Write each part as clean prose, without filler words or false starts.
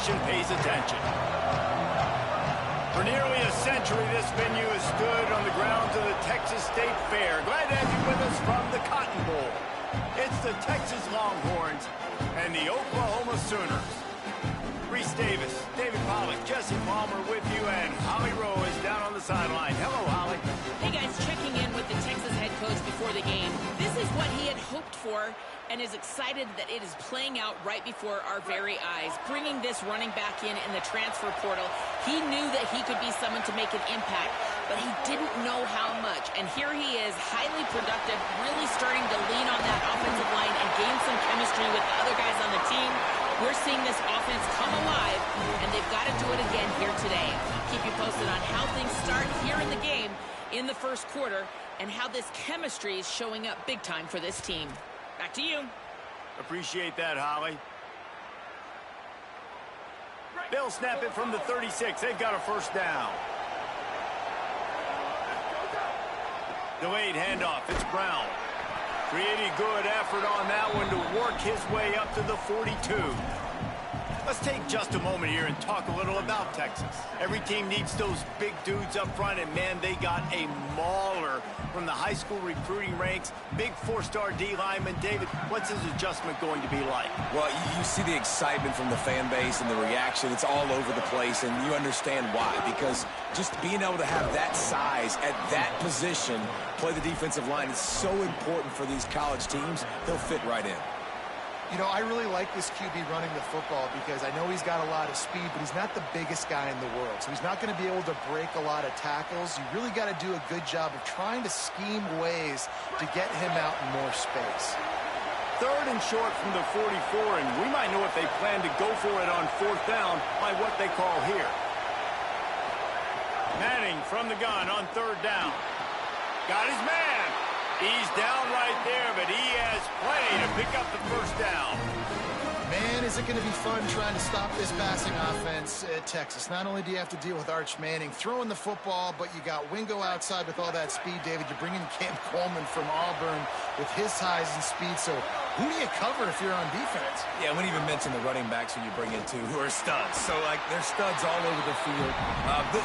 nation pays attention. For nearly a century, this venue has stood on the grounds of the Texas State Fair. Glad to have you with us from the Cotton Bowl. It's the Texas Longhorns and the Oklahoma Sooners. Reese Davis, David Pollack, Jesse Palmer with you, and Holly Rowe is down on the sideline. Hello, Holly. Hey, guys, checking in with the Texas head coach before the game. This is what he had hoped for and is excited that it is playing out right before our very eyes. Bringing this running back in the transfer portal, he knew that he could be someone to make an impact, but he didn't know how much. And here he is, highly productive, really starting to lean on that offensive line and gain some chemistry with the other guys on the team. We're seeing this offense come alive, and they've got to do it again here today. I'll keep you posted on how things start here in the game in the first quarter and how this chemistry is showing up big time for this team. Back to you. Appreciate that, Holly. They'll snap it from the 36. They've got a first down. Delayed handoff. It's Brown. Pretty good effort on that one to work his way up to the 42. Let's take just a moment here and talk a little about Texas. Every team needs those big dudes up front, and man, they got a mauler from the high school recruiting ranks. Big four-star D lineman. David, what's his adjustment going to be like? Well, you see the excitement from the fan base and the reaction. It's all over the place, and you understand why. Because just being able to have that size at that position, play the defensive line, is so important for these college teams. He'll fit right in. You know, I really like this QB running the football because I know he's got a lot of speed, but he's not the biggest guy in the world. So he's not going to be able to break a lot of tackles. You really got to do a good job of trying to scheme ways to get him out in more space. Third and short from the 44, and we might know if they plan to go for it on fourth down by what they call here. Manning from the gun on third down. Got his man. He's down right there, but he has plenty to pick up the first down. Man, is it going to be fun trying to stop this passing offense at Texas. Not only do you have to deal with Arch Manning throwing the football, but you got Wingo outside with all that speed, David. You're bringing Cam Coleman from Auburn with his size and speed. So who do you cover if you're on defense? Yeah, we didn't even mention the running backs who you bring in, too, who are studs. So, like, they're studs all over the field.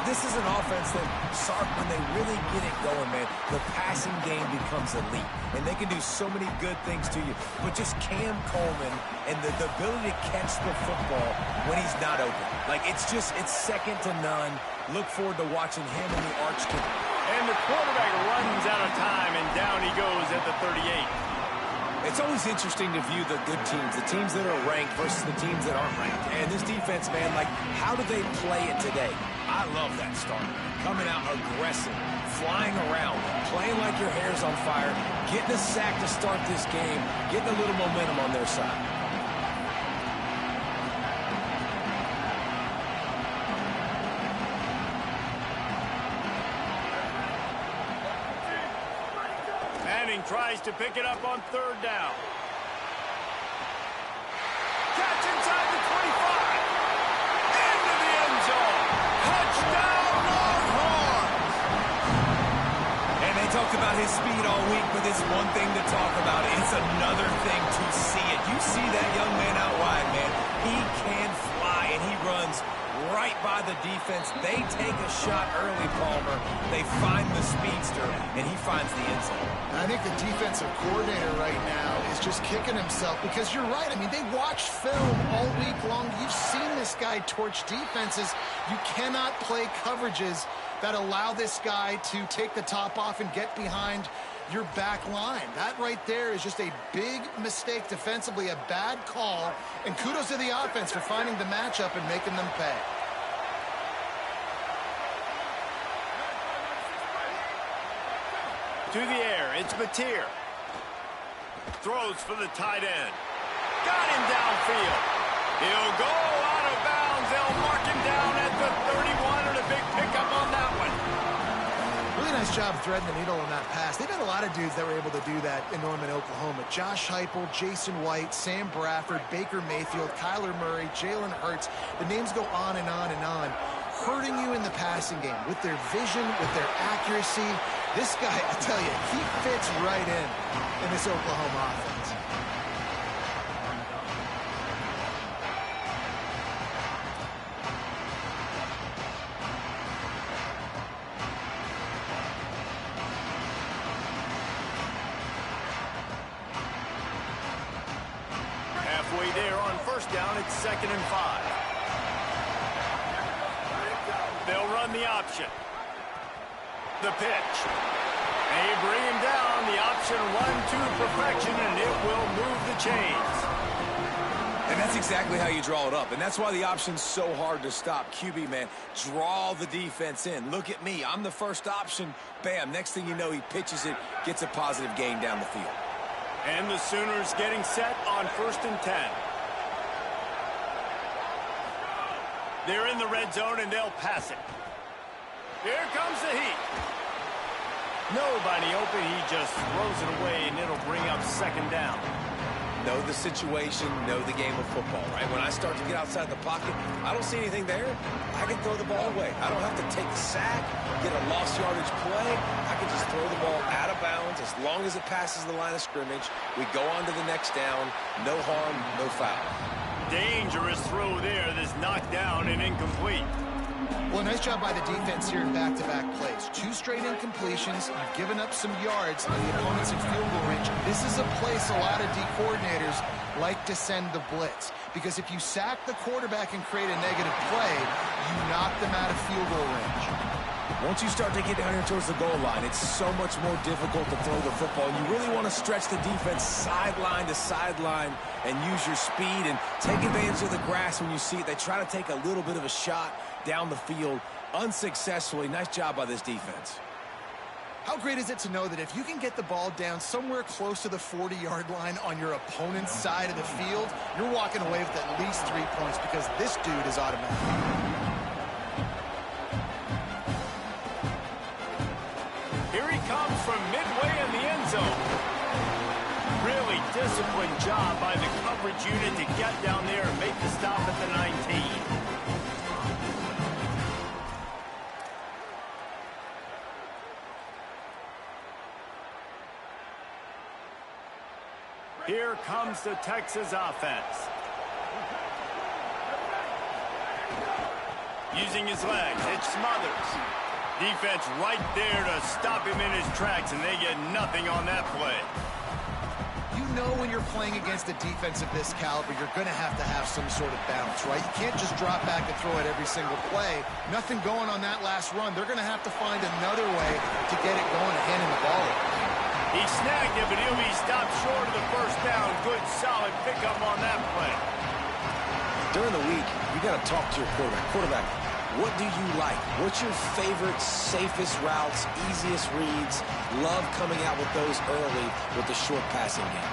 This is an offense that, Sark, when they really get it going, man, the passing game becomes elite. And they can do so many good things to you. But just Cam Coleman and the ability to catch the football when he's not open. Like, it's second to none. Look forward to watching him and the Arch kick. And the quarterback runs out of time, and down he goes at the 38. It's always interesting to view the good teams, the teams that are ranked versus the teams that aren't ranked. And this defense, man, like, how do they play it today? I love that start. Coming out aggressive, flying around, playing like your hair's on fire, getting a sack to start this game, getting a little momentum on their side. Tries to pick it up on third down. Catch inside the 25. Into the end zone. Touchdown, Longhorns! And they talked about his speed all week, but it's one thing to talk about. It's another thing to see it. You see that young man out wide, man. He can fly, and he runs right by the defense. They take a shot early, Palmer. They find the speedster, and he finds the end zone. I think the defensive coordinator right now is just kicking himself because you're right. I mean, they watched film all week long. You've seen this guy torch defenses. You cannot play coverages that allow this guy to take the top off and get behind your back line. That right there is just a big mistake defensively, a bad call, and kudos to the offense for finding the matchup and making them pay. To the air, it's Mateer. Throws for the tight end. Got him downfield. He'll go out of bounds. They'll mark him down at the 31, and a big pickup on that one. Really nice job threading the needle on that pass. They've had a lot of dudes that were able to do that in Norman, Oklahoma. Josh Heupel, Jason White, Sam Bradford, Baker Mayfield, Kyler Murray, Jalen Hurts. The names go on and on and on. Hurting you in the passing game with their vision, with their accuracy. This guy, I tell you, he fits right in this Oklahoma offense. It's 2nd and 5. They'll run the option. The pitch. They bring him down. The option run to perfection, and it will move the chains. And that's exactly how you draw it up. And that's why the option's so hard to stop. QB, man, draw the defense in. Look at me. I'm the first option. Bam. Next thing you know, he pitches it, gets a positive gain down the field. And the Sooners getting set on 1st and 10. They're in the red zone, and they'll pass it. Here comes the heat. Nobody open. He just throws it away, and it'll bring up 2nd down. Know the situation, know the game of football, right? When I start to get outside the pocket, I don't see anything there. I can throw the ball away. I don't have to take a sack, get a lost yardage play. I can just throw the ball out of bounds as long as it passes the line of scrimmage. We go on to the next down. No harm, no foul. Dangerous throw there that's knocked down and incomplete. Well, nice job by the defense here in back-to-back plays. 2 straight incompletions. You've given up some yards, and the opponent's in field goal range. This is a place a lot of D coordinators like to send the blitz, because if you sack the quarterback and create a negative play, you knock them out of field goal range. Once you start to get down here towards the goal line, it's so much more difficult to throw the football. And you really want to stretch the defense sideline to sideline and use your speed and take advantage of the grass when you see it. They try to take a little bit of a shot down the field unsuccessfully. Nice job by this defense. How great is it to know that if you can get the ball down somewhere close to the 40-yard line on your opponent's side of the field, you're walking away with at least 3 points, because this dude is automatic. Here he comes from midway in the end zone. Really disciplined job by the coverage unit to get down there and make the stop at the 19. Here comes the Texas offense. Using his legs, it's Smothers. Defense right there to stop him in his tracks, and they get nothing on that play. You know when you're playing against a defense of this caliber, you're going to have some sort of balance, right? You can't just drop back and throw it every single play. Nothing going on that last run. They're going to have to find another way to get it going and hand him the ball. He snagged it, but he'll be stopped short of the 1st down. Good, solid pickup on that play. During the week, you got to talk to your quarterback. What do you like? What's your favorite, safest routes, easiest reads? Love coming out with those early with the short passing game.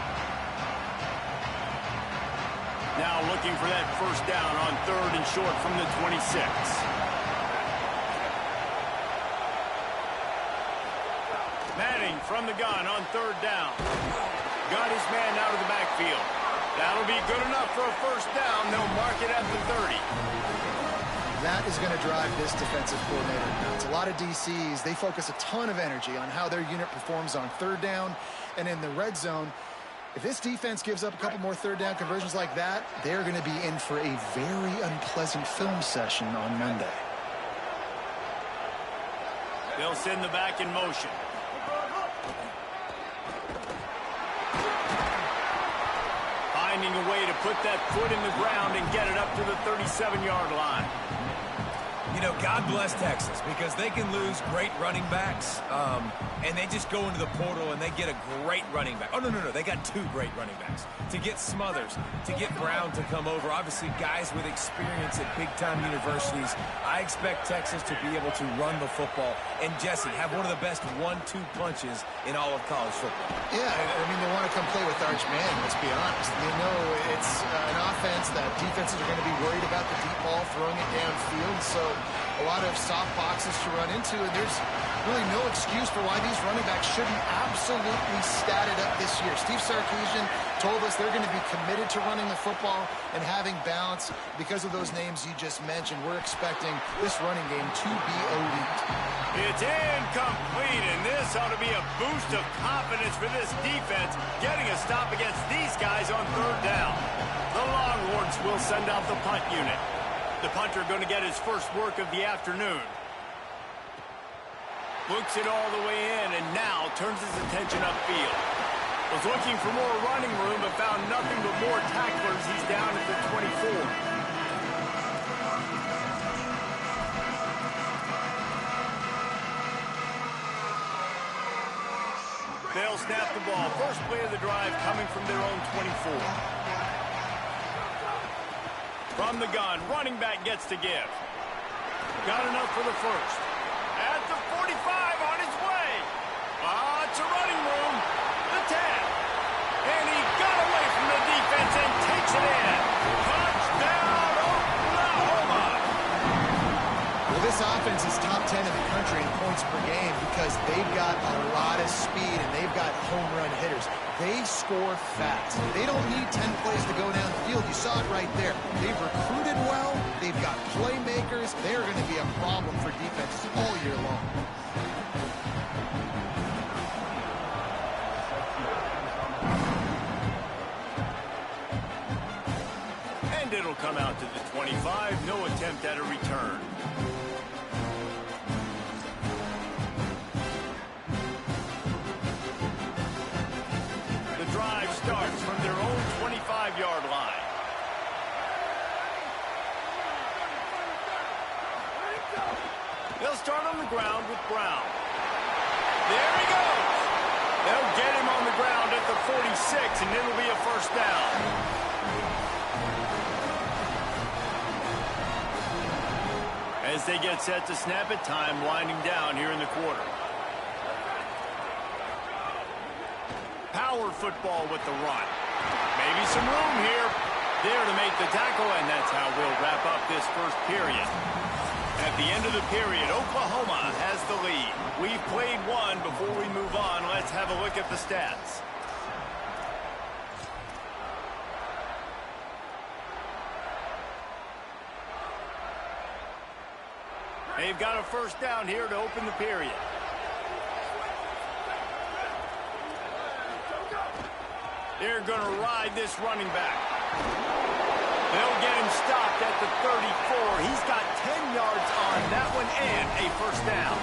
Now looking for that 1st down on 3rd and short from the 26. Manning from the gun on 3rd down. Got his man out of the backfield. That'll be good enough for a 1st down. They'll mark it at the 30. That is going to drive this defensive coordinator nuts. A lot of DCs, they focus a ton of energy on how their unit performs on 3rd down and in the red zone. If this defense gives up a couple more 3rd down conversions like that, they're going to be in for a very unpleasant film session on Monday. They'll send the back in motion. Finding a way to put that foot in the ground and get it up to the 37-yard line. You know, God bless Texas, because they can lose great running backs, and they just go into the portal and they get a great running back. Oh, no, they got 2 great running backs. To get Smothers, to get Brown to come over, obviously guys with experience at big-time universities. I expect Texas to be able to run the football and, Jesse, have one of the best 1-2 punches in all of college football. Yeah, I mean, they want to come play with Arch Manning, let's be honest. You know, it's an offense that defenses are going to be worried about the deep ball, throwing it downfield, so a lot of soft boxes to run into, and there's really no excuse for why these running backs shouldn't absolutely stat it up this year. Steve Sarkisian told us they're going to be committed to running the football and having balance. Because of those names you just mentioned, we're expecting this running game to be elite. It's incomplete, and this ought to be a boost of confidence for this defense, getting a stop against these guys on 3rd down. The Longhorns will send out the punt unit. The punter going to get his first work of the afternoon. Looks it all the way in, and now turns his attention upfield. Was looking for more running room, but found nothing but more tacklers. He's down at the 24. They'll snap the ball. First play of the drive coming from their own 24. From the gun, running back gets to give. Got enough for the first. At the 45, on his way. It's a running room. The 10. And he got away from the defense and takes it in. Touchdown, Oklahoma. Well, this offense is top 10 in the country in points per game because they've got a lot of speed and they've got home run hitters. They score fast. They don't need 10 plays to go down the field. You saw it right there. They've recruited well. They've got playmakers. They're going to be a problem for defenses all year long. And it'll come out to the 25. No attempt at a return. Starts from their own 25-yard line. They'll start on the ground with Brown. There he goes. They'll get him on the ground at the 46, and it'll be a first down. As they get set to snap it, time winding down here in the quarter. Power football with the run. Maybe some room here. There to make the tackle, and that's how we'll wrap up this first period. At the end of the period, Oklahoma has the lead. We've played one. Before we move on, let's have a look at the stats. They've got a first down here to open the period. They're going to ride this running back. They'll get him stopped at the 34. He's got 10 yards on that one and a first down.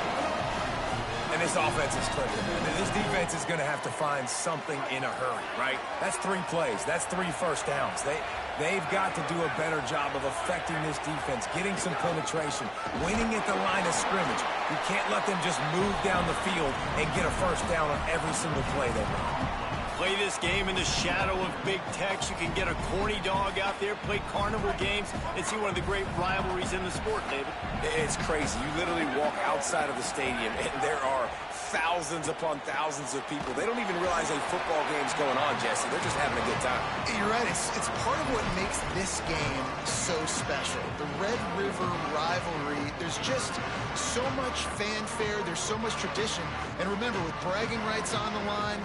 And this offense is clicking, man. This defense is going to have to find something in a hurry, right? That's 3 plays. That's 3 first downs. They've got to do a better job of affecting this defense, getting some penetration, winning at the line of scrimmage. You can't let them just move down the field and get a first down on every single play they run. Play this game in the shadow of Big Tex. You can get a corny dog out there, play carnival games, and see one of the great rivalries in the sport, David. It's crazy. You literally walk outside of the stadium, and there are thousands upon thousands of people. They don't even realize a football game's going on, Jesse. They're just having a good time. You're right. It's part of what makes this game so special. The Red River rivalry, there's just so much fanfare. There's so much tradition. And remember, with bragging rights on the line,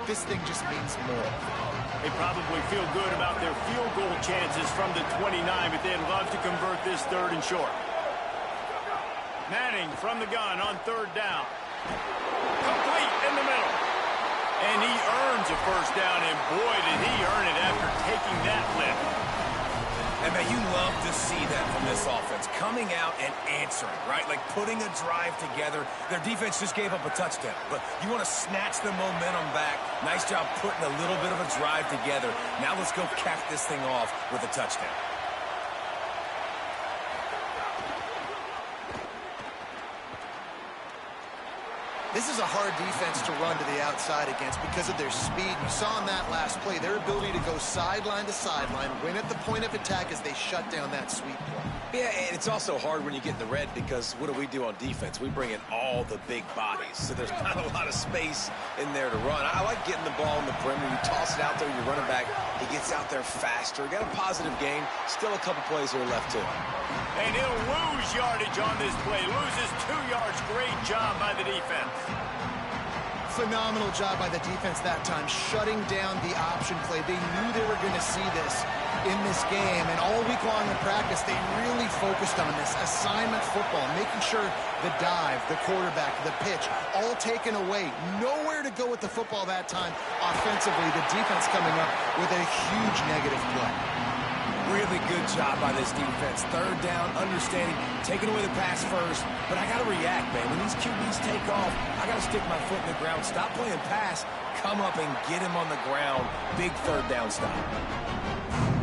this thing just means more. They probably feel good about their field goal chances from the 29, but they'd love to convert this 3rd and short. Manning from the gun on 3rd down. Complete in the middle. And he earns a first down, and boy, did he earn it after taking that lift. And man, you love to see that from this offense, coming out and answering, right? Like putting a drive together. Their defense just gave up a touchdown, but you want to snatch the momentum back. Nice job putting a little bit of a drive together. Now let's go cap this thing off with a touchdown. This is a hard defense to run to the outside against because of their speed. You saw in that last play their ability to go sideline to sideline, win at the point of attack as they shut down that sweep play. Yeah, and it's also hard when you get in the red because what do on defense? We bring in all the big bodies, so there's not a lot of space in there to run. I like getting the ball in the perimeter. You toss it out there, you run it back. He gets out there faster. Got a positive game. Still a couple plays here left too. And he'll lose yardage on this play. Loses 2 yards. Great job by the defense. Phenomenal job by the defense that time, shutting down the option play. They knew they were going to see this in this game, and all week long in practice, they really focused on this assignment football, making sure the dive, the quarterback, the pitch, all taken away. Nowhere to go with the football that time offensively. The defense coming up with a huge negative play. Really good job by this defense. Third down, understanding, taking away the pass first. But I got to react, man. When these QBs take off, I got to stick my foot in the ground, stop playing pass, come up and get him on the ground. Big third down stop.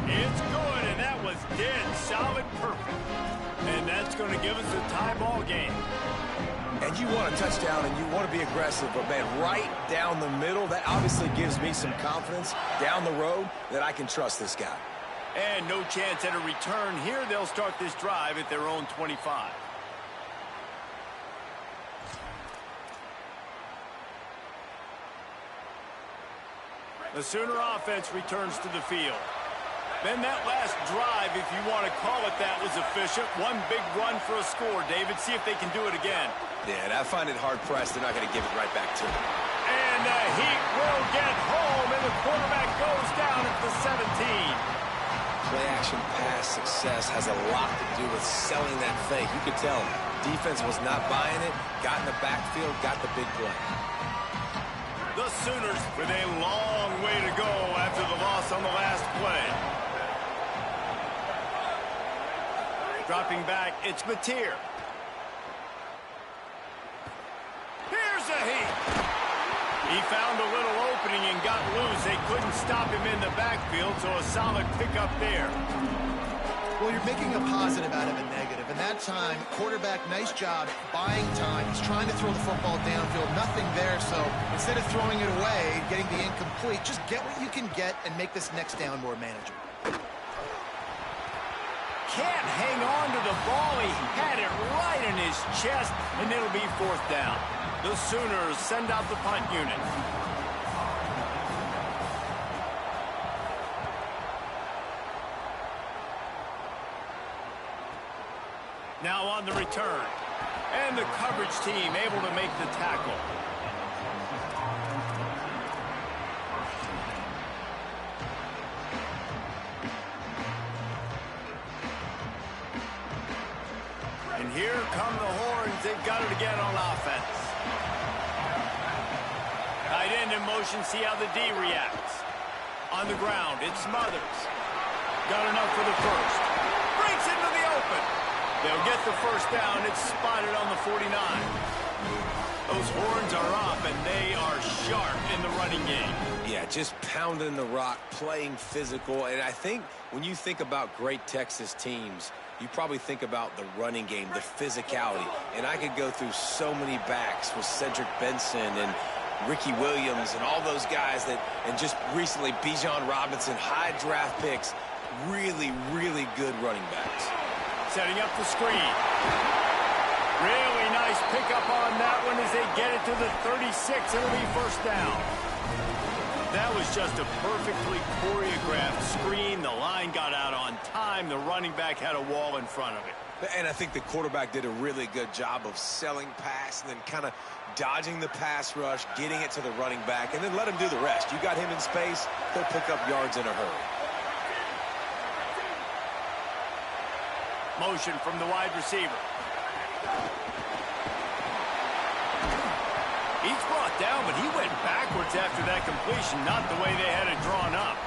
It's good, and that was dead solid perfect. And that's going to give us a tie ball game. And you want a touchdown and you want to be aggressive, but man, right down the middle, that obviously gives me some confidence down the road that I can trust this guy. And no chance at a return here. They'll start this drive at their own 25. The Sooner offense returns to the field. Then that last drive, if you want to call it that, was efficient. One big run for a score, David. See if they can do it again. Yeah, I find it hard-pressed. They're not going to give it right back to him. And the Heat will get home, and the quarterback goes down at the 17. Play-action pass success has a lot to do with selling that fake. You could tell defense was not buying it, got in the backfield, got the big play. The Sooners with a long way to go after the loss on the last play. Dropping back, it's Mateer. Here's a Heat. He found a little opening and got loose. They couldn't stop him in the backfield, so a solid pickup there. Well, you're making a positive out of a negative. And that time, quarterback, nice job, buying time. He's trying to throw the football downfield. Nothing there, so instead of throwing it away, getting the incomplete, just get what you can get and make this next down more manageable. Can't hang on to the ball. He had it right in his chest, and it'll be fourth down. The Sooners send out the punt unit. Now on the return. And the coverage team able to make the tackle. And here come the horns. They've got it again on offense. Tight end in motion, see how the D reacts. On the ground, it's Smothers. Got enough for the first. Breaks into the open. They'll get the first down. It's spotted on the 49. Those horns are up, and they are sharp in the running game. Yeah, just pounding the rock, playing physical. And I think when you think about great Texas teams, you probably think about the running game, the physicality. And I could go through so many backs with Cedric Benson and Ricky Williams and all those guys that, and just recently Bijan Robinson, high draft picks, really, really good running backs. Setting up the screen. Really nice pickup on that one as they get it to the 36. It'll be first down. That was just a perfectly choreographed screen. The line got out on time. The running back had a wall in front of it. And I think the quarterback did a really good job of selling pass and then kind of dodging the pass rush, getting it to the running back, and then let him do the rest. You got him in space, he'll pick up yards in a hurry. Motion from the wide receiver. He's brought down, but he went backwards after that completion, not the way they had it drawn up.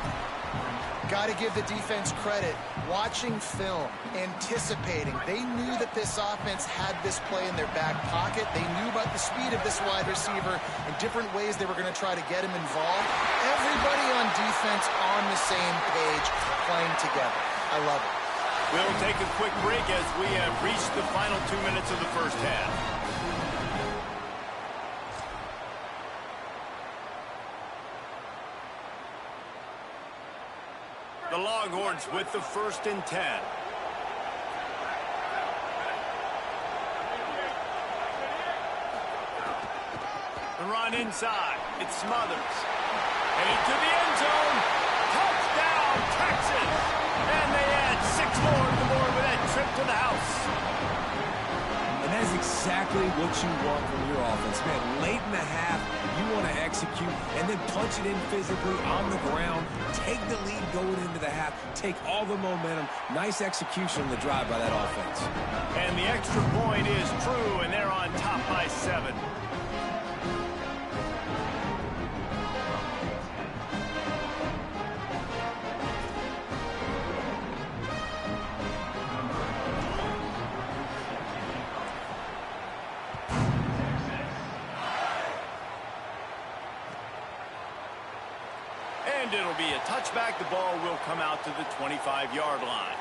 Got to give the defense credit. Watching film, anticipating. They knew that this offense had this play in their back pocket. They knew about the speed of this wide receiver and different ways they were going to try to get him involved. Everybody on defense on the same page, playing together. I love it. We'll take a quick break as we have reached the final 2 minutes of the first half. The Longhorns with the 1st and 10. The run inside. It's Smothers. Headed to the end zone. Touchdown, Texas! And they add 6 more to the board with that trip to the house. And that is exactly what you want from your offense, man. Late in the half, you want to execute and then punch it in physically on the ground, take the lead going into the half, take all the momentum. Nice execution in the drive by that offense. And the extra point is true, and they're on top by 7. And it'll be a touchback. The ball will come out to the 25-yard line.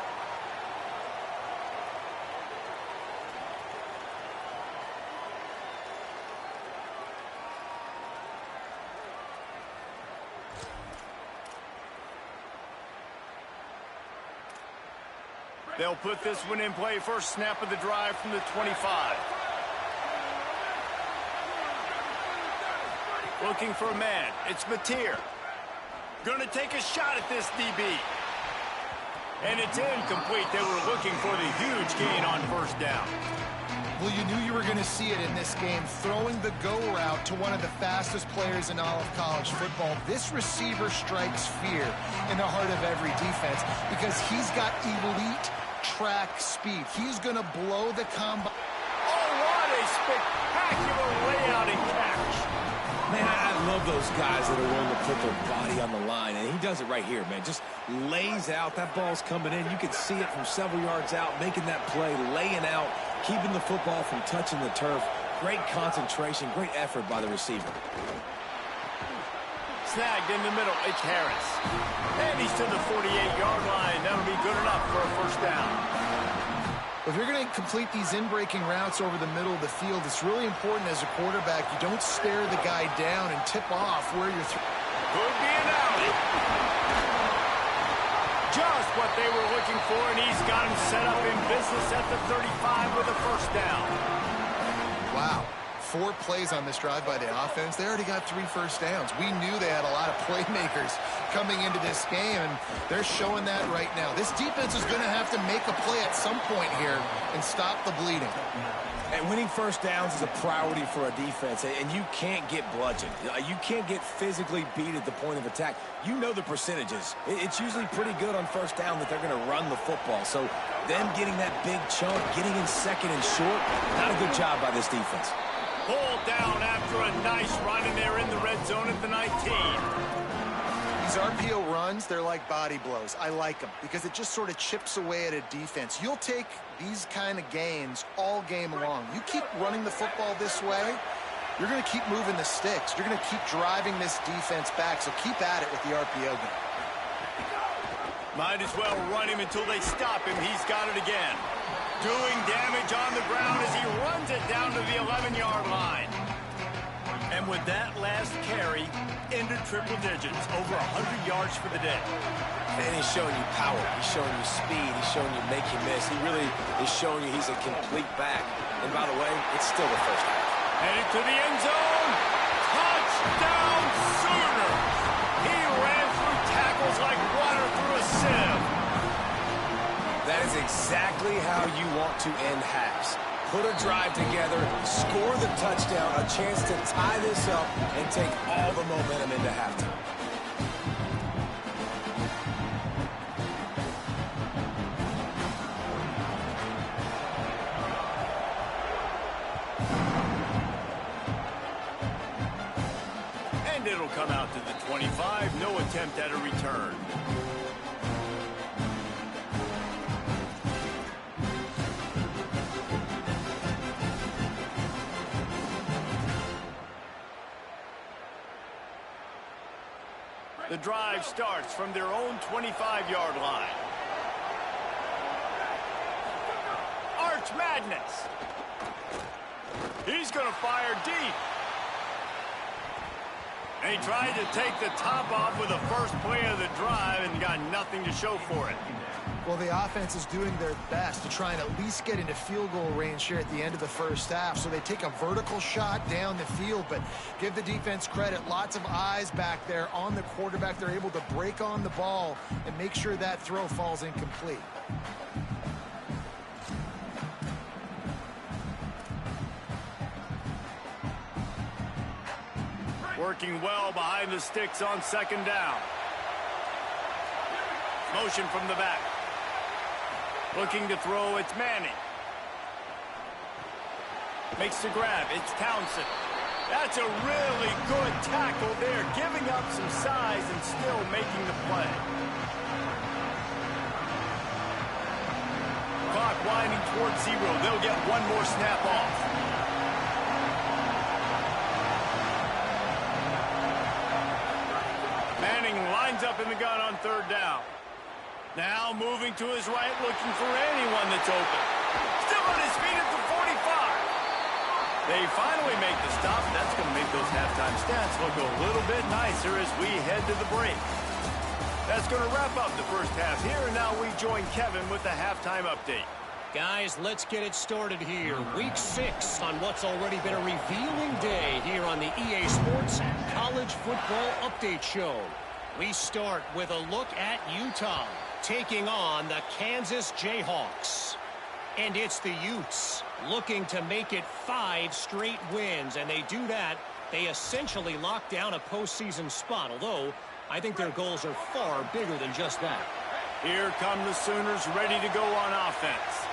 They'll put this one in play. First snap of the drive from the 25. Looking for a man. It's Mateer. Going to take a shot at this DB. And it's incomplete. They were looking for the huge gain on first down. Well, you knew you were going to see it in this game, throwing the go route to one of the fastest players in all of college football. This receiver strikes fear in the heart of every defense because he's got elite track speed. He's going to blow the combine. Oh, what a spectacular layout and catch. Man, I love those guys that are willing to put their body on the line, and he does it right here, man. Just lays out. That ball's coming in. You can see it from several yards out, making that play, laying out, keeping the football from touching the turf. Great concentration, great effort by the receiver. Snagged in the middle. It's Harris. And he's to the 48-yard line. That'll be good enough for a first down. If you're going to complete these in-breaking routes over the middle of the field, it's really important as a quarterback you don't stare the guy down and tip off where you're Could be an outie. Just what they were looking for, and he's got him set up in business at the 35 with a first down. Wow. 4 plays on this drive by the offense. They already got 3 first downs. We knew they had a lot of playmakers coming into this game, and they're showing that right now. This defense is going to have to make a play at some point here and stop the bleeding. And winning first downs is a priority for a defense, and you can't get bludgeoned. You can't get physically beat at the point of attack. You know the percentages. It's usually pretty good on first down that they're going to run the football. So them getting that big chunk, getting in second and short, not a good job by this defense. Pulled down after a nice run, and they're in the red zone at the 19. These RPO runs, they're like body blows. I like them because it just sort of chips away at a defense. You'll take these kind of gains all game long. You keep running the football this way, you're going to keep moving the sticks. You're going to keep driving this defense back, so keep at it with the RPO game. Might as well run him until they stop him. He's got it again. Doing damage on the ground as he runs it down to the 11-yard line. And with that last carry, into triple digits, over 100 yards for the day. And he's showing you power. He's showing you speed. He's showing you make you miss. He really is showing you he's a complete back. And by the way, it's still the first half. Headed to the end zone. Touchdown Sooners. He ran through tackles like water through a sieve. That is exactly how you want to end halves. Put a drive together, score the touchdown, a chance to tie this up, and take all the momentum into halftime. And it'll come out to the 25. No attempt at a return. The drive starts from their own 25-yard line. Arch Madness. He's going to fire deep. And he tried to take the top off with the first play of the drive and got nothing to show for it. Well, the offense is doing their best to try and at least get into field goal range here at the end of the first half. So they take a vertical shot down the field, but give the defense credit. Lots of eyes back there on the quarterback. They're able to break on the ball and make sure that throw falls incomplete. Working well behind the sticks on second down. Motion from the back. Looking to throw, it's Manning. Makes the grab, it's Townsend. That's a really good tackle there, giving up some size and still making the play. Clock winding towards 0. They'll get one more snap off. Manning lines up in the gun on third down. Now moving to his right, looking for anyone that's open. Still on his feet at the 45. They finally make the stop. That's going to make those halftime stats look a little bit nicer as we head to the break. That's going to wrap up the first half here, and now we join Kevin with the halftime update. Guys, let's get it started here. Week 6 on what's already been a revealing day here on the EA Sports College Football Update Show. We start with a look at Utah taking on the Kansas Jayhawks. And it's the Utes looking to make it 5 straight wins, and they do that. They essentially lock down a postseason spot, although I think their goals are far bigger than just that. Here come the Sooners ready to go on offense.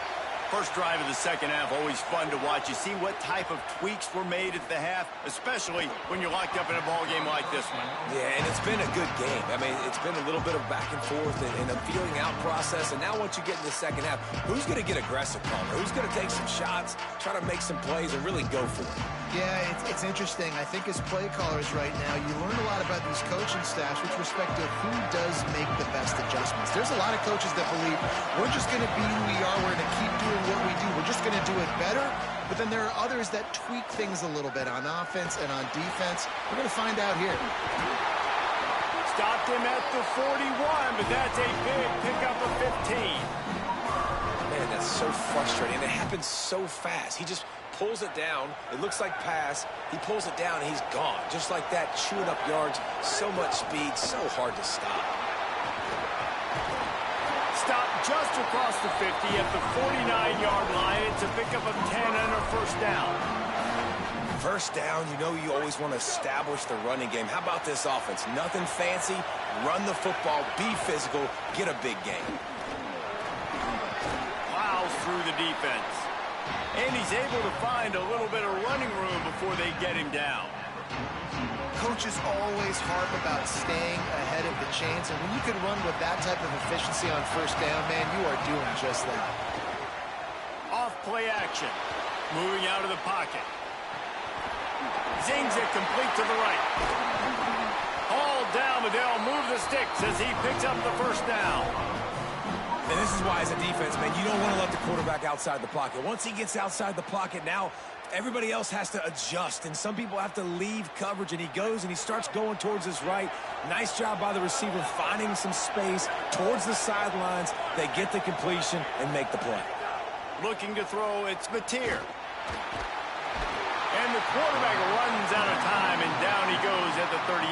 First drive of the second half, always fun to watch. You see what type of tweaks were made at the half, especially when you're locked up in a ball game like this one. Yeah, and it's been a good game. I mean, it's been a little bit of back and forth and a feeling out process. And now once you get in the second half, who's going to get aggressive, Palmer? Who's going to take some shots, try to make some plays, and really go for it? Yeah, it's interesting. I think as play callers right now, you learn a lot about these coaching staffs with respect to who does make the best adjustments. There's a lot of coaches that believe we're just going to be who we are. We're going to keep doing what we do. We're just going to do it better. But then there are others that tweak things a little bit on offense and on defense. We're going to find out here. Stopped him at the 41, but that's a big pickup of 15. Man, that's so frustrating. It happens so fast. He just pulls it down. It looks like pass. He pulls it down, and he's gone. Just like that, chewing up yards. So much speed, so hard to stop. Stopped just across the 50 at the 49-yard line. It's a pickup of 10 and a first down. First down, you know you always want to establish the running game. How about this offense? Nothing fancy. Run the football, be physical, get a big game. Plows through the defense. And he's able to find a little bit of running room before they get him down. Coaches always harp about staying ahead of the chains, and when you can run with that type of efficiency on first down, man, you are doing just that. Off play action. Moving out of the pocket. Zings it complete to the right. All down, but they'll move the sticks as he picks up the first down. And this is why, as a defense, man, you don't want to let the quarterback outside the pocket. Once he gets outside the pocket, now everybody else has to adjust, and some people have to leave coverage, and he goes and he starts going towards his right. Nice job by the receiver finding some space towards the sidelines. They get the completion and make the play. Looking to throw, it's Mateer. And the quarterback runs out of time, and down he goes at the 38.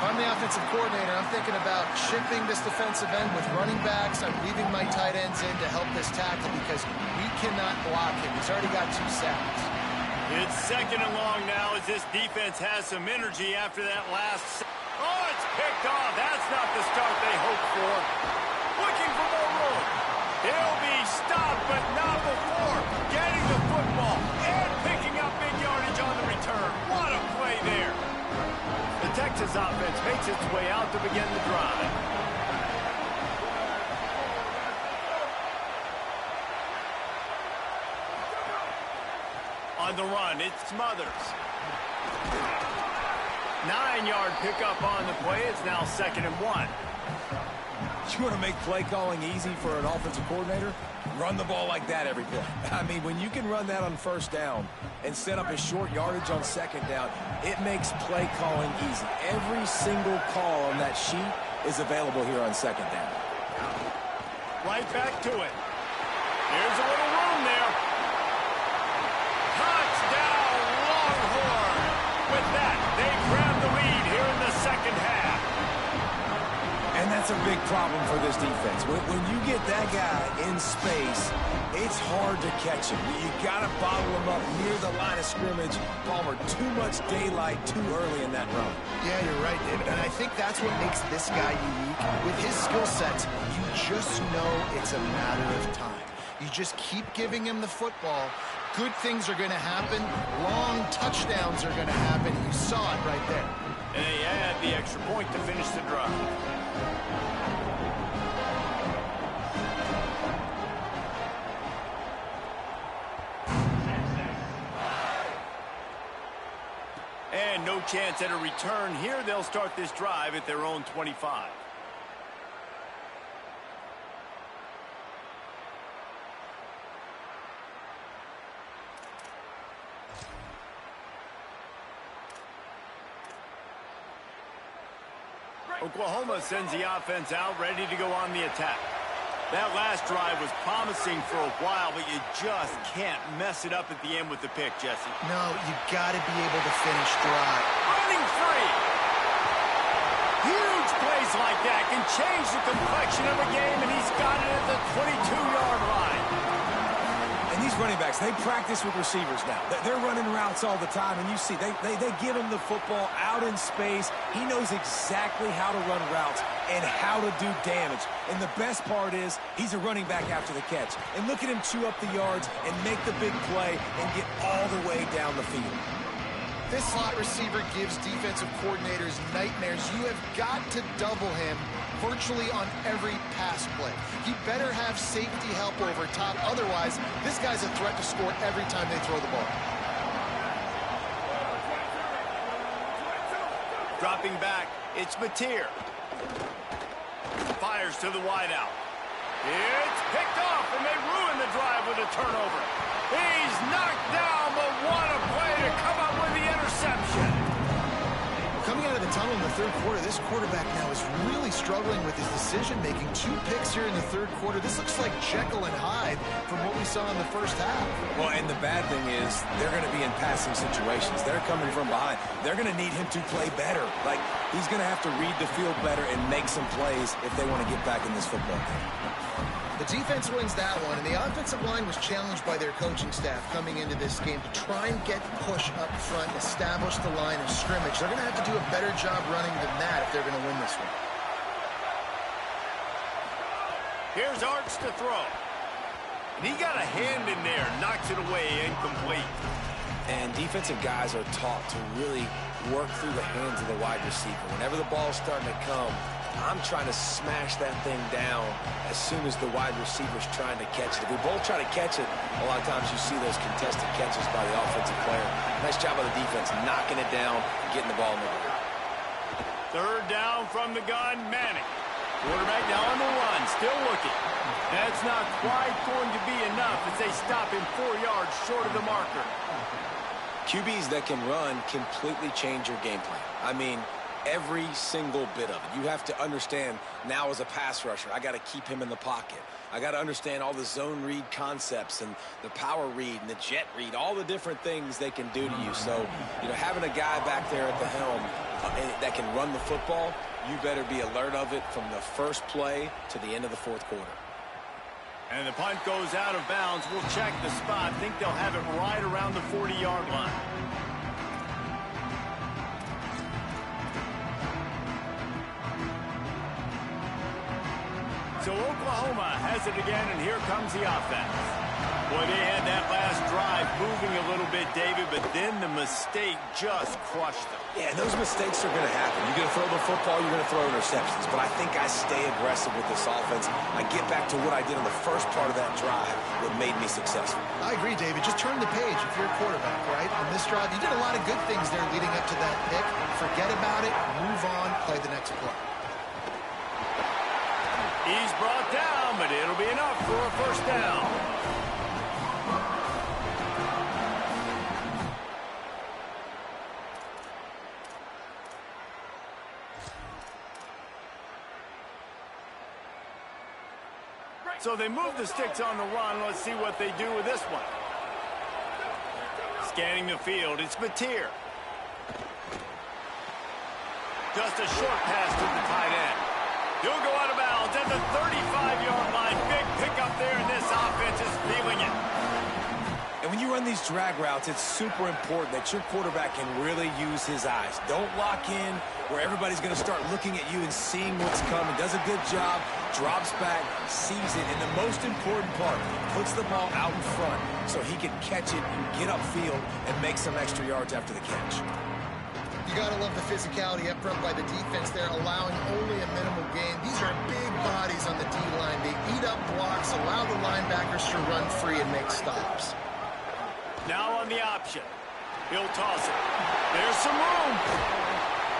If I'm the offensive coordinator, I'm thinking about shifting this defensive end with running backs. I'm leaving my tight ends in to help this tackle because we cannot block him. He's already got 2 sacks. It's second and long now as this defense has some energy after that last. Oh, it's picked off. That's not the start they hoped for. Looking for more room. He'll be stopped, but not before getting the football and picking up big yardage on the return. What a play there. The Texas offense makes its way out to begin the drive. On the run, it's Smothers. 9-yard pickup on the play. It's now 2nd and 1. You want to make play calling easy for an offensive coordinator? Run the ball like that every play. I mean, when you can run that on first down and set up a short yardage on second down, it makes play calling easy. Every single call on that sheet is available here on second down. Right back to it. Here's a little room there. Touchdown, Longhorn. With that, they grab the lead here in the second half. And that's a big problem for this defense. When you get that guy in space, it's hard to catch him. You got to bottle him up near the line of scrimmage. Palmer, too much daylight too early in that run. Yeah, you're right, David. And I think that's what makes this guy unique. With his skill sets, you just know it's a matter of time. You just keep giving him the football. Good things are going to happen. Long touchdowns are going to happen. You saw it right there. And they add the extra point to finish the drive. And no chance at a return here. They'll start this drive at their own 25. Oklahoma sends the offense out, ready to go on the attack. That last drive was promising for a while, but you just can't mess it up at the end with the pick, Jesse. No, you got to be able to finish dry. Running free. Huge plays like that can change the complexion of a game, and he's got it at the 22-yard line. And these running backs, they practice with receivers now. They're running routes all the time, and you see, they give him the football out in space. He knows exactly how to run routes and how to do damage. And the best part is he's a running back after the catch. And look at him chew up the yards and make the big play and get all the way down the field. This slot receiver gives defensive coordinators nightmares. You have got to double him virtually on every pass play. He better have safety help over top. Otherwise, this guy's a threat to score every time they throw the ball. Dropping back, it's Mateer. Fires to the wideout. It's picked off, and they ruin the drive with a turnover. He's knocked down, but what a play to come up with the interception. Coming out of the tunnel in the third quarter, this quarterback now is really struggling with his decision-making. 2 picks here in the third quarter. This looks like Jekyll and Hyde from what we saw in the first half. Well, and the bad thing is they're going to be in passing situations. They're coming from behind. They're going to need him to play better. Like, he's going to have to read the field better and make some plays if they want to get back in this football game. The defense wins that one, and the offensive line was challenged by their coaching staff coming into this game to try and get push up front and establish the line of scrimmage. They're going to have to do a better job running than that if they're going to win this one. Here's Arts to throw. And he got a hand in there, knocks it away, incomplete. And defensive guys are taught to really work through the hands of the wide receiver. Whenever the ball's starting to come, I'm trying to smash that thing down as soon as the wide receiver's trying to catch it. If we both try to catch it, a lot of times you see those contested catches by the offensive player. Nice job by the defense, knocking it down, getting the ball in the air. Third down from the gun, Manning. Quarterback now on the run, still looking. That's not quite going to be enough as they stop him 4 yards short of the marker. QBs that can run completely change your game plan. I mean, every single bit of it. You have to understand now as a pass rusher, I got to keep him in the pocket. I got to understand all the zone read concepts and the power read and the jet read, all the different things they can do to you. So, you know, having a guy back there at the helm that can run the football, you better be alert of it from the first play to the end of the fourth quarter. And the punt goes out of bounds. We'll check the spot. Think they'll have it right around the 40-yard line. So Oklahoma has it again, and here comes the offense. Boy, they had that last drive moving a little bit, David, but then the mistake just crushed them. Yeah, and those mistakes are going to happen. You're going to throw the football, you're going to throw interceptions. But I think I stay aggressive with this offense. I get back to what I did in the first part of that drive that made me successful. I agree, David. Just turn the page if you're a quarterback, right? On this drive, you did a lot of good things there leading up to that pick. Forget about it, move on, play the next play. He's brought down, but it'll be enough for a first down. So they move the sticks on the run. Let's see what they do with this one. Scanning the field, it's Mateer. Just a short pass to the tight end. He'll go out of bounds at the 35-yard line. Big pickup there, and this offense is feeling it. And when you run these drag routes, it's super important that your quarterback can really use his eyes. Don't lock in where everybody's going to start looking at you and seeing what's coming. Does a good job, drops back, sees it, and the most important part, puts the ball out in front so he can catch it and get upfield and make some extra yards after the catch. You got to love the physicality up front by the defense there, allowing only a minimal gain. These are big bodies on the D-line. They eat up blocks, allow the linebackers to run free and make stops. Now on the option. He'll toss it. There's some room.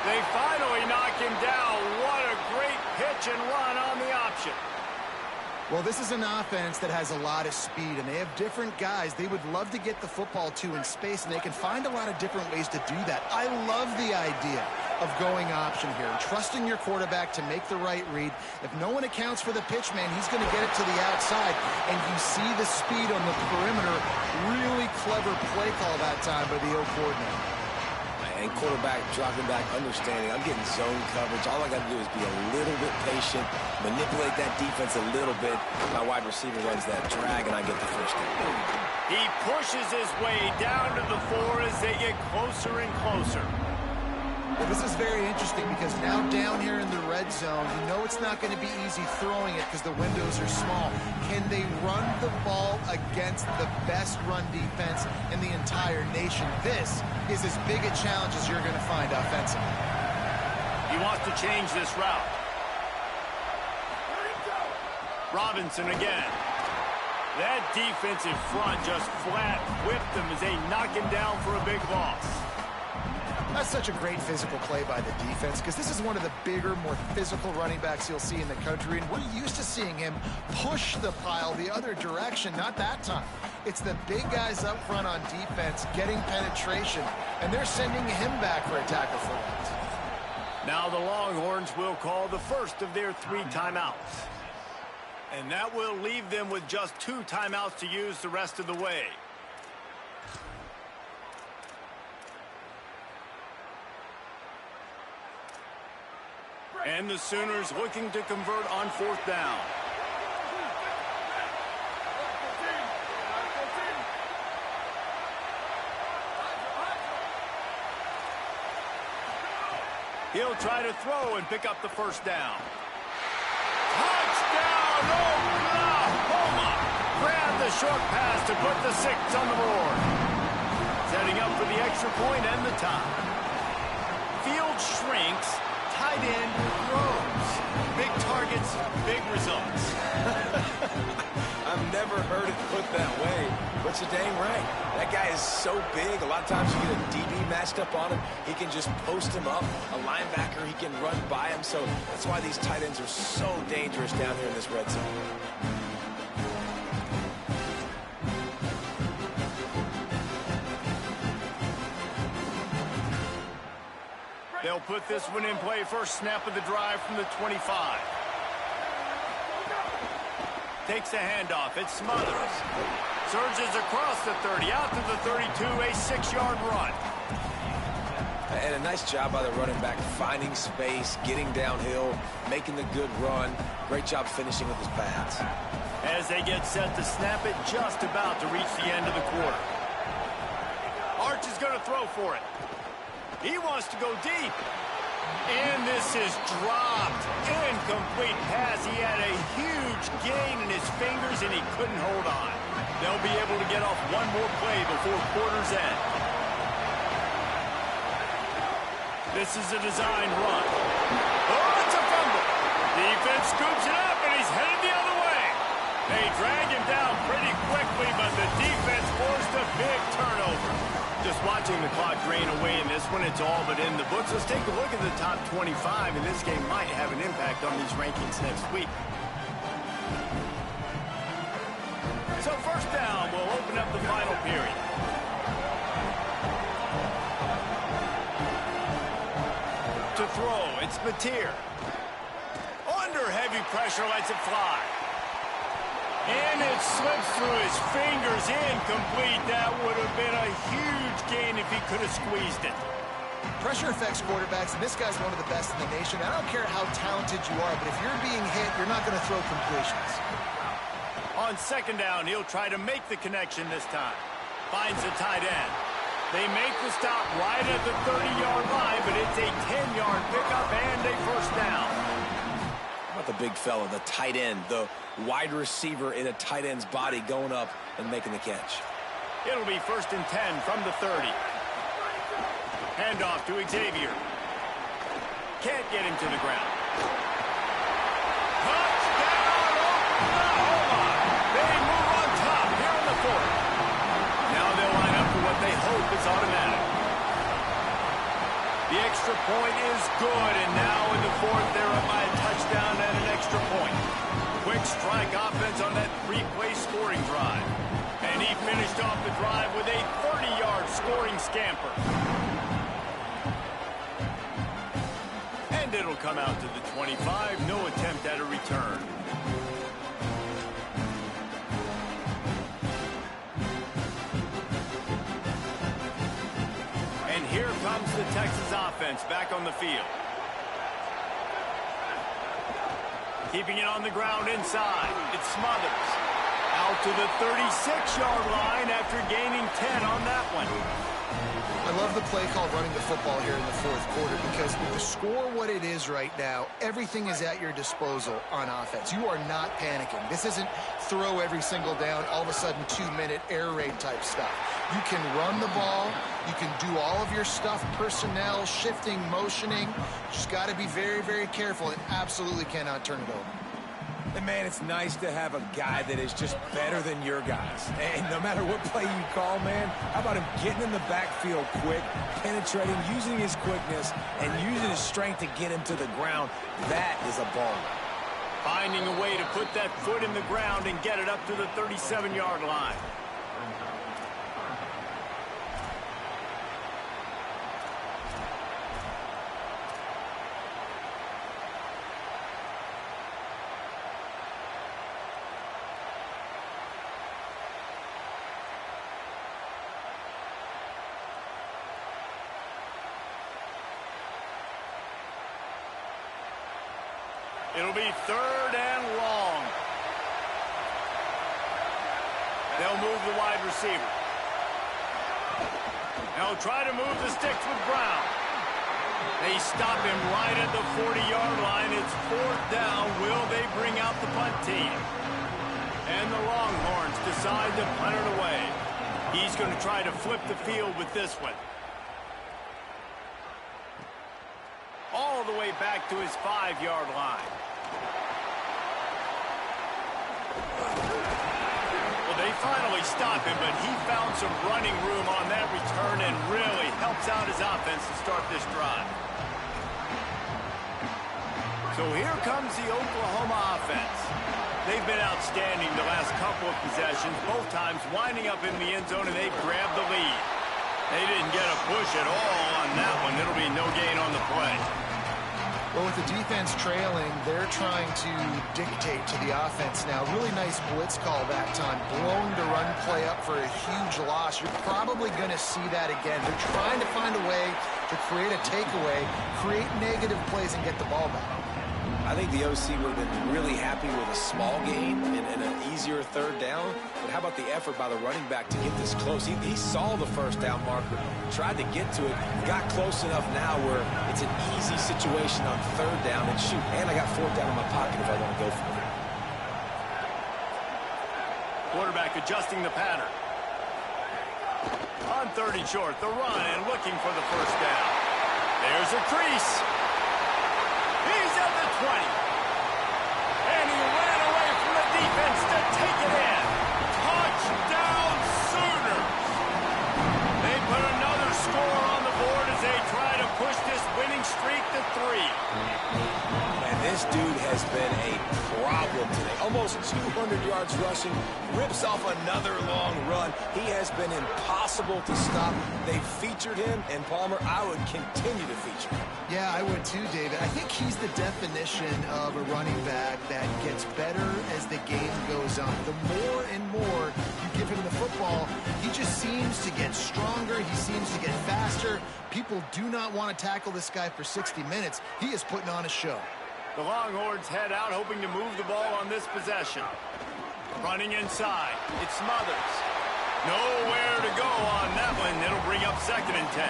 They finally knock him down. What a great pitch and run on the option. Well, this is an offense that has a lot of speed, and they have different guys they would love to get the football to in space, and they can find a lot of different ways to do that. I love the idea of going option here and trusting your quarterback to make the right read. If no one accounts for the pitch, man, he's going to get it to the outside, and you see the speed on the perimeter. Really clever play call that time by the O coordinator. And quarterback dropping back, understanding I'm getting zone coverage. All I got to do is be a little bit patient, manipulate that defense a little bit. My wide receiver runs that drag, and I get the first down. He pushes his way down to the 4 as they get closer and closer. Well, this is very interesting because now down here in the red zone, you know it's not going to be easy throwing it because the windows are small. Can they run the ball against the best run defense in the entire nation? This is as big a challenge as you're going to find offensively. He wants to change this route. Robinson again. That defensive front just flat whipped him as they knock him down for a big loss. That's such a great physical play by the defense because this is one of the bigger, more physical running backs you'll see in the country, and we're used to seeing him push the pile the other direction. Not that time. It's the big guys up front on defense getting penetration, and they're sending him back for a tackle for that. Now the Longhorns will call the first of their 3 timeouts. And that will leave them with just 2 timeouts to use the rest of the way. And the Sooners looking to convert on 4th down. He'll try to throw and pick up the first down. Touchdown, Oklahoma! Grab the short pass to put the 6 on the board. Setting up for the extra point and the tie. Field shrinks. Tight end grows. Big targets, big results. I've never heard it put that way, but you're dang right. That guy is so big. A lot of times you get a DB matched up on him. He can just post him up. A linebacker, he can run by him. So that's why these tight ends are so dangerous down here in this red zone. They'll put this one in play. First snap of the drive from the 25. Takes a handoff. It smothers. Surges across the 30, out to the 32, a 6-yard run. And a nice job by the running back, finding space, getting downhill, making the good run. Great job finishing with his pads. As they get set to snap it, just about to reach the end of the quarter. Arch is going to throw for it. He wants to go deep. And this is dropped. Incomplete pass. He had a huge gain in his fingers, and he couldn't hold on. They'll be able to get off one more play before quarter's end. This is a design run. Oh, it's a fumble. Defense scoops it up, and he's headed the other way. They drag him down pretty quickly, but the defense forced a big turnover. Just watching the clock drain away in this one, it's all but in the books. Let's take a look at the top 25, and this game might have an impact on these rankings next week. So first down will open up the final period. To throw, it's Mateer. Under heavy pressure, lets it fly. And it slips through his fingers, incomplete. That would have been a huge gain if he could have squeezed it. Pressure affects quarterbacks, and this guy's one of the best in the nation. I don't care how talented you are, but if you're being hit, you're not going to throw completions. On second down, he'll try to make the connection this time. Finds the tight end. They make the stop right at the 30-yard line, but it's a 10-yard pickup and a first down. How about the big fella, the tight end, the wide receiver in a tight end's body going up and making the catch. It'll be 1st and 10 from the 30. Handoff to Xavier. Can't get him to the ground. Touchdown, Oklahoma! They move on top here in the 4th. Now they'll line up for what they hope is automatic. extra point is good, and now in the fourth, they're up by a touchdown and an extra point. Quick strike offense on that three-play scoring drive. And he finished off the drive with a 30-yard scoring scamper. And it'll come out to the 25. No attempt at a return. And here comes the Texas offense back on the field. Keeping it on the ground inside. It's Smothers. Out to the 36-yard line after gaining 10 on that one. I love the play called running the football here in the fourth quarter because with the score what it is right now, everything is at your disposal on offense. You are not panicking. This isn't throw every single down, all of a sudden 2-minute air raid type stuff. You can run the ball. You can do all of your stuff, personnel, shifting, motioning. Just got to be very, very careful and absolutely cannot turn it over. And, man, it's nice to have a guy that is just better than your guys. And no matter what play you call, man, how about him getting in the backfield quick, penetrating, using his quickness, and using his strength to get him to the ground. That is a baller. Finding a way to put that foot in the ground and get it up to the 37-yard line. It'll be third and long. They'll move the wide receiver. They'll try to move the sticks with Brown. They stop him right at the 40-yard line. It's fourth down. Will they bring out the punt team? And the Longhorns decide to punt it away. He's going to try to flip the field with this one. All the way back to his 5-yard line. Well, they finally stop him, but he found some running room on that return and really helps out his offense to start this drive. So here comes the Oklahoma offense. They've been outstanding the last couple of possessions, both times winding up in the end zone, and they've grabbed the lead. They didn't get a push at all on that one. It'll be no gain on the play. Well, with the defense trailing, they're trying to dictate to the offense now. Really nice blitz call that time. Blowing the run play up for a huge loss. You're probably going to see that again. They're trying to find a way to create a takeaway, create negative plays, and get the ball back. I think the OC would have been really happy with a small gain and an easier third down. But how about the effort by the running back to get this close? He saw the first down marker, tried to get to it, got close enough now where it's an easy situation on third down and shoot. And I got fourth down in my pocket if I want to go for it. Quarterback adjusting the pattern. On third and short, the run and looking for the first down. There's a crease. He's at the 20. And he ran away from the defense to take it in. Touchdown Sooners. They put another score on the board as they try to push this winning streak to 3. And this dude has been a problem today. Almost 200 yards rushing, rips off another long run. He has been impossible to stop. They featured him, and Palmer, I would continue to feature him. Yeah, I would too, David. I think he's the definition of a running back that gets better as the game goes on. The more and more you give him the football, he just seems to get stronger. He seems to get faster. People do not want to tackle this guy for 60 minutes. He is putting on a show. The Longhorns head out, hoping to move the ball on this possession. Running inside. It's Smothers. Nowhere to go on that one. It'll bring up 2nd and 10.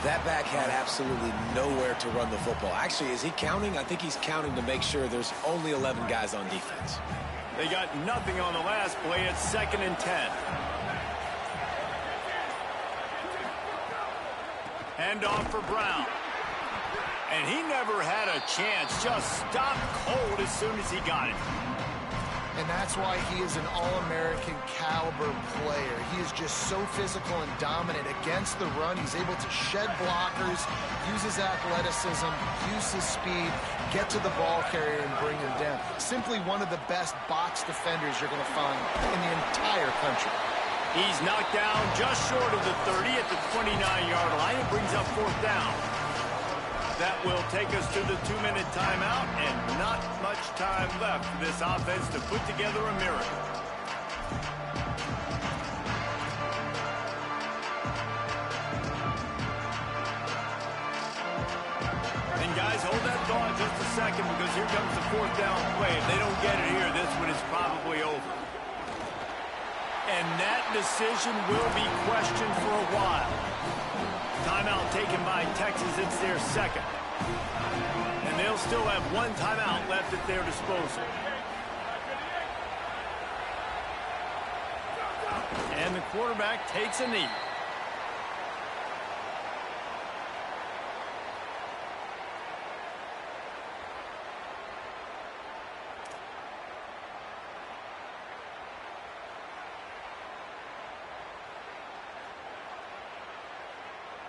That back had absolutely nowhere to run the football. Actually, is he counting? I think he's counting to make sure there's only 11 guys on defense. They got nothing on the last play. It's 2nd and 10. Handoff for Brown. And he never had a chance. Just stopped cold as soon as he got it. And that's why he is an All-American caliber player. He is just so physical and dominant against the run. He's able to shed blockers, use his athleticism, use his speed, get to the ball carrier and bring him down. Simply one of the best box defenders you're going to find in the entire country. He's knocked down just short of the 30 at the 29-yard line. It brings up 4th down. That will take us to the 2-minute timeout, and not much time left for this offense to put together a miracle. And guys, hold that thought just a second, because here comes the 4th down play. If they don't get it here, this one is probably over. And that decision will be questioned for a while. Timeout taken by Texas. It's their second. And they'll still have 1 timeout left at their disposal. And the quarterback takes a knee.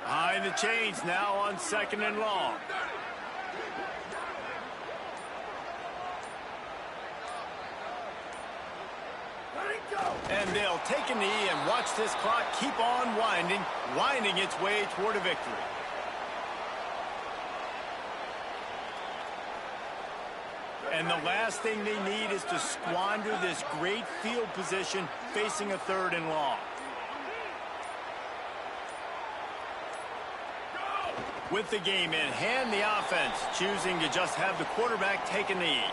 Behind the chains now on 2nd and long. And they'll take a knee and watch this clock keep on winding its way toward a victory. And the last thing they need is to squander this great field position facing a 3rd and long. With the game in hand, the offense choosing to just have the quarterback take a knee.